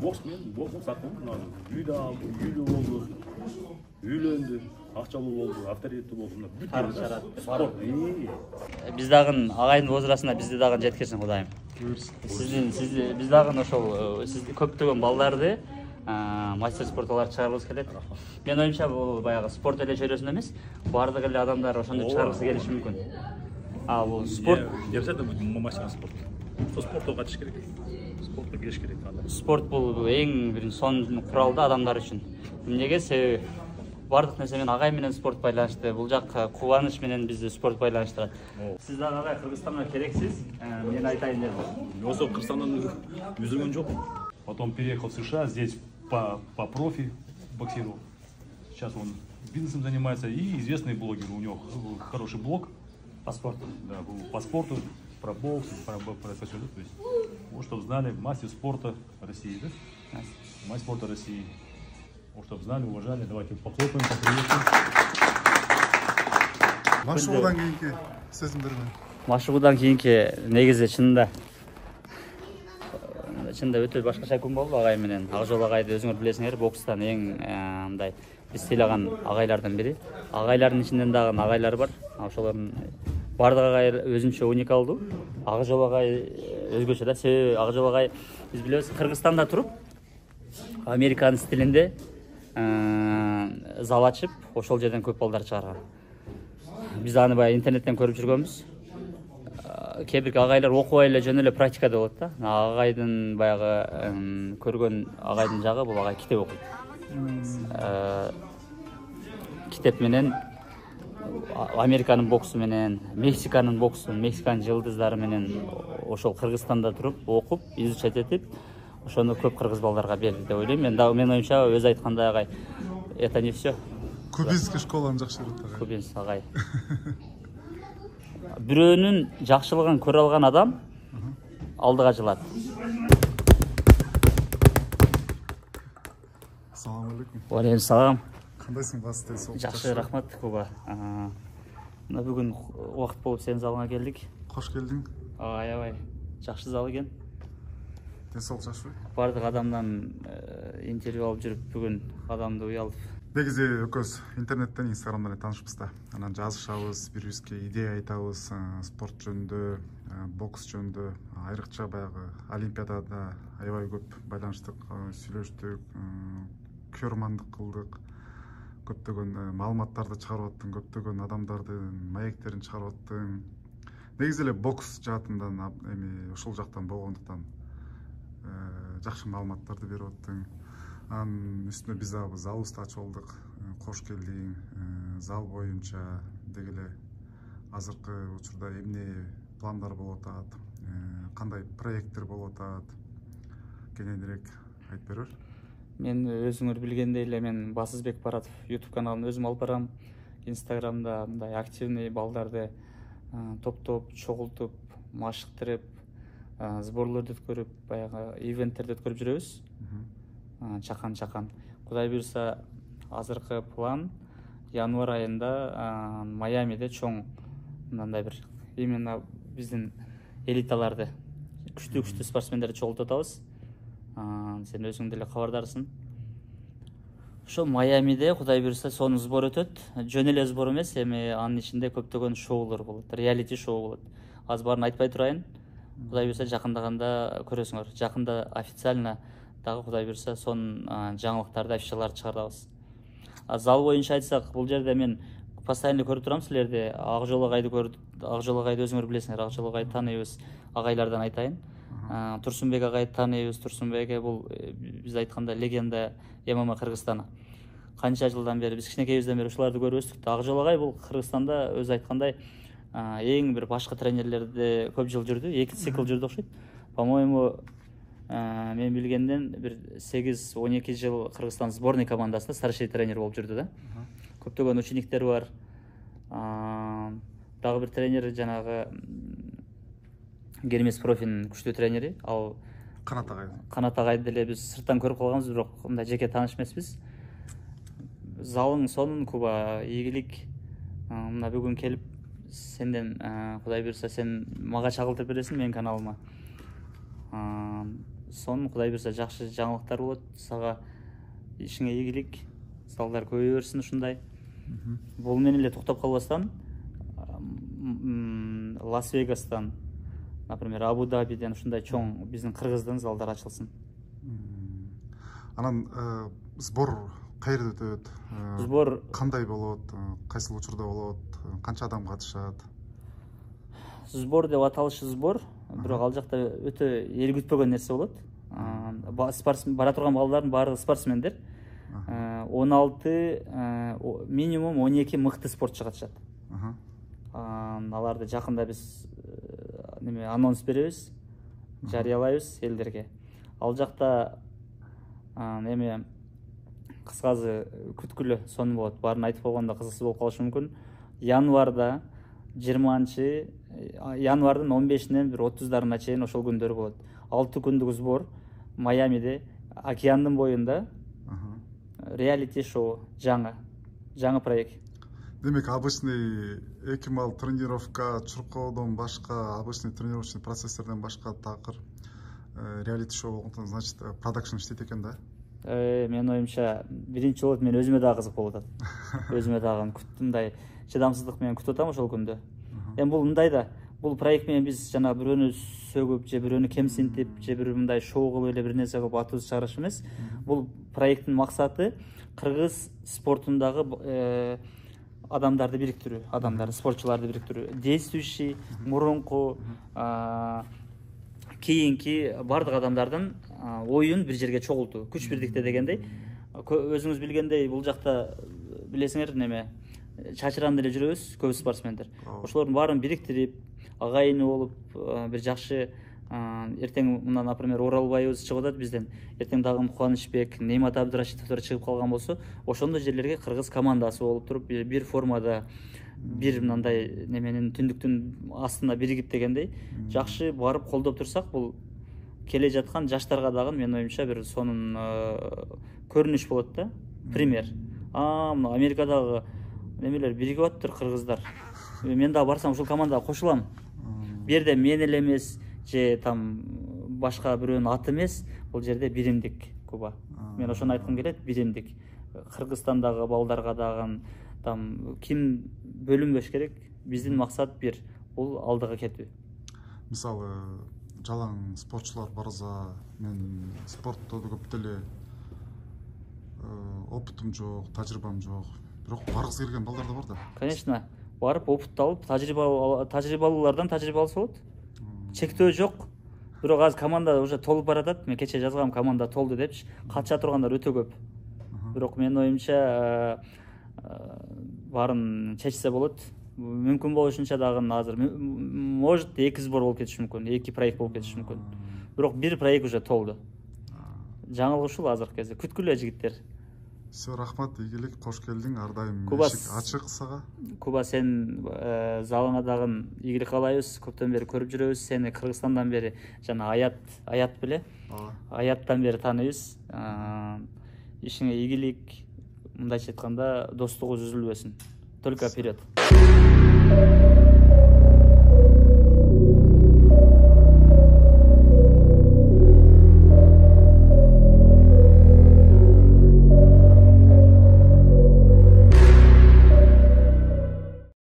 Bokс attım. Үйді алды, үйлі болды, үйленді, ақчалы болды, авторитетті болды. Спорт. Биз дагы агайдын возрастына бизди дагы жеткирсин Кудайым. Биз дагы ошол сиз көптөгөн балдарды мастер спортолор чыгарыбыз келет. Мен оюмча бул баягы спорт эле чөйрөсүндө эмес, баардык эле адамдар ошондо чыгаргысы келиши мүмкүн. Бул спорт Не обязательно быть мастером спорта. Спортқа катыш керек. Спортқа келиш керек. Спорт бул эң биринчи сонун курал да адамдар үчүн. Эмнеге? Себеби бардык нерсе менен агай менен спорт байланыштуу. Бул жак кубаныч менен бизди спорт байланыштырат. Сиз дагы агай Кыргызстанга керексиз. Мен айтайын дедим. Осы Кыргызстандан үзүлгөн жок. Потом переехал в США, здесь по профи боксировал. Сейчас он бизнесом занимается и известный блогер. У него хороший блог. По спорту. Да, по спорту, про бокс, про все. То есть, вот чтобы знали, мастер спорта России, да? Мастер спорта России. Вот чтобы знали, уважали. Давайте похлопаем, поприветствуем. Машыгуудан кийинки сезимдерме? Машыгуудан кийинки негизи чынында өтө башкача күн болду агай менен. Акжол агайды өзүңөр билесиңер, бокстан эң мындай биз сыйлаган агайлардан бири. Агайлардын ичинен дагы агайлар бар. Ошолордун бардык агай өзүнчө уникалдуу. Акжол агай өзгөчө да. Себеби Акжол агай биз билебиз Кыргызстанда туруп Американын стилинде зал ачып, ошол жерден көп балдар чыгарган. Биз аны баягы интернеттен көрүп жүргөнбүз. Кээ бир агайлар окубай эле жөн эле практикада болот да. Агайдын баягы көргөн агайдын жагы бул агай китеп окуйт. Китеп менен Американын боксу менен, Мексиканын боксу, Мексиканын жылдыздары менен ошол Кыргызстанда туруп окуп, изучать этип, ошону көп кыргыз балдарга берди деп ойлойм. Мен оюмча өзү айткандай агай, это не все. Кубинский школаны жакшы көрөт агай. Кубинский агай. Бирөөнүн жакшылыгын көрө алган адам алдыга жылат. Assalamu alaikum. Ва алейкум салам. Кандайсың басты? Жакшы, рахмат Куба. Мына бүгүн убакыт болуп сенин залыңа келдик. Кош келдиң. Аябай жакшы зал экен. Ден соолук жакшыбы? Бардык адамдан интервью алып жүрүп бүгүн адамды уялып. Негизи экөөбүз интернеттен, инстаграмдан таанышпыз да. Анан жазышабыз, бири-бирибизге идея айтабыз, спорт жөнүндө, бокс жөнүндө, айрыкча баягы олимпиадада аябай көп байланыштык, сүйлөштүк, көрмандык кылдык. Көптөгөн маалыматтарды чыгарып аттың, көптөгөн адамдардын маектерин чыгарып аттың. Негизи эле бокс жаатынан эми ошол жактан болгондуктан жакшы маалыматтарды берип аттың. Анын үстүнө биз дагы залыбызды ачып алдык. Кош келдиң. Зал боюнча деги эле азыркы учурда эмне пландар болуп атат, кандай проекттер болуп атат, кененирээк айтып берер? Мен өзүңөр билгендей эле мен Басызбек Баратов YouTube каналын өзүм алып барам. Инстаграмда мындай активный балдарды топтоп, чогултуп, машыктырып, сборлорду өткөрүп, баягы ивенттерди өткөрүп жүрөбүз. Чакан. Кудай буйрса, азыркы план январь айында Майамиде чоң мындай бир именно биздин элиталарды, күчтүү спортсмендерди чогултуп атабыз. Сен өзүң деле кабардарсың. Ошо Майамиде Кудай буйрса сонун сбор өтөт. Жөн эле сбор эмес, эми анын ичинде көптөгөн шоулар болот, реалити шоу болот. Азыр баарын айтпай турайын. Кудай буйрса жакындаганда көрөсүңөр. Жакында официально дагы Кудай буйрса сонун жаңылыктарды, афишаларды чыгарабыз. Зал боюнча айтсак, бул жерде мен постоянно көрүп турам силерди. Акжол агайды көрүп, Акжол агайды өзүңөр билесиңер. Акжол агайды тааныйбыз. Агайлардан айтайын. Турсунбек агайды тааныйбыз. Турсунбек бул биз айтканда легенда ММА Кыргызстана. Канча жылдан бери биз кичинекейибизден бери ушуларды көрүп өстүк. Акжол агай бул Кыргызстанда өзү айткандай эң бир башкы тренерлерде көп жыл жүрдү. 2 цикл жүрдү окшойт. По-моему, мен билгенден бир 8-12 жыл Кыргызстан сборный командасында старший тренер болуп жүрдү да. Көптөгөн учениктер бар. Дагы бир тренер жанагы Гермес профинин күчтүү тренери, ал Канат агайды деле биз сырттан көрүп калганбыз, бирок мындай жеке тааныш эмеспиз. Залың сонун Куба, ийгилик. Мына бүгүн келип сенден Кудай буйрса сен мага чагылтып бересиң менин каналыма. Сонун Кудай буйрса жакшы жаңылыктар болот. Сага ишиңе ийгилик, залдар көбөйө берсин ушундай. Бул менен эле токтоп калбастан Лас-Вегастан, например, Абу-Дабиден ушундай чоң биздин кыргыздын залдар ачылсын. Анан сбор кайерде өтөт? Сбор кандай болот? Кайсыл учурда болот? Канча адам катышат? Сбор деп аталышы сбор, бирок ал жакта өтө эл күтпөгөн нерсе болот. Бара турган балдардын баары спортсмендер. 16 минимум 12 мыкты спортчу катышат. Аларды жакында биз анонс беребиз, жарыялайбыз элдерге. Ал жакта эме кыскасы күткүлө сонун болот. Баарын айтып койгондо кызыксыз болуп калышы мүмкүн. Январда 20 январдын 15-нен 30-дарына чейин ошол күндөр болот. 6 күндүк сбор Майамиде, океандын боюнда. Реалити шоу, жаңы проект. Демек, обычный экимал тренировка, чуркоодон башка, обычный тренировочный процесстерден башка такыр реалити шоу болгондон, значит, продакшн иштейт экен да? Менин оюмча, биринчи болот, мен өзүмө да кызык болуп атат. Өзүмө дагы мындай чыдамсыздык менен күтүп атам ошол күндө. Эми бул мындай да, бул проект менен биз жана бирөөнү сөгүп, же бирөөнү кемсинтип, же бир мындай шоу кылып эле бир нерсе кылып атыбызды чыгарыш эмес. Бул проекттин максаты кыргыз спортундагы адамдарды бириктирүү, спортчуларды бириктирүү. Действующий, мурунку, кийинки бардык адамдардын оюн бир жерге чогултуу, күч бирдикте дегендей. Өзүңүз билгендей, бул жакта билесиңер неме, чачыранда эле жүрөбүз, көп спортсмендер. Ошолордун баарын бириктирип, агайыны болуп, бир жакшы эртең мына, например, Оралбайыбыз чыгып атат бизден. Эртең дагы Кубанычбек, Неймат Абдырашитовдор чыгып калган болсо, ошондой жерлерге кыргыз командасы болуп туруп, бир формада, бир мындай неменин түндүктүн астында биригип дегендей, жакшы барып колдоп турсак, бул келе жаткан жаштарга дагы менин оюмча бир сонун көрүнүш болот да. Пример. Мына Америкадагы немелер биригип атыптыр кыргыздар. Мен дагы барсам ушул командага кошулам. Бу жерде мен эле эмес, же там башка бирөөнүн аты эмес, бул жерде биримдик Куба. Мен ошону айткым келет, биримдик. Кыргызстандагы балдарга дагы там ким бөлүнбөш керек. Биздин максат бир, бул алдыга кетүү. Мисалы, жалаң спортчулар барса, мен спортто көп деле опытым жок, тажрыйбам жок. Бирок баргысы келген балдар да бар да. Конечно, барып опыт алып, тажрыйбалуулардан тажрыйба алса болот. Чектөө жок. Бирок азыр команда уже толуп баратат. Мен кече жазгам, команда толду депчи. Катыша тургандар өтө көп. Бирок менин оюмча баарын чечсе болот. Мүмкүн болушунча дагы азыр может 2 сбор болуп кетиши мүмкүн, 2 проект болуп кетиши мүмкүн. Бирок бир проект уже толду. Жаңылык ушул азыркы кезде. Күткүлө жигиттер. Все, рахмат, ийгилик, кош келдиң. Ар дайым эшик ачык сага. Куба, сен залыңа дагы ийгилик каалайбыз. Көптөн бери көрүп жүрөбүз. Сени Кыргызстандан бери жана Аят беле? Аяттан бери тааныйбыз. Ишиңе ийгилик, мындайча айтканда, достугубуз үзүлбөсүн. Только вперед.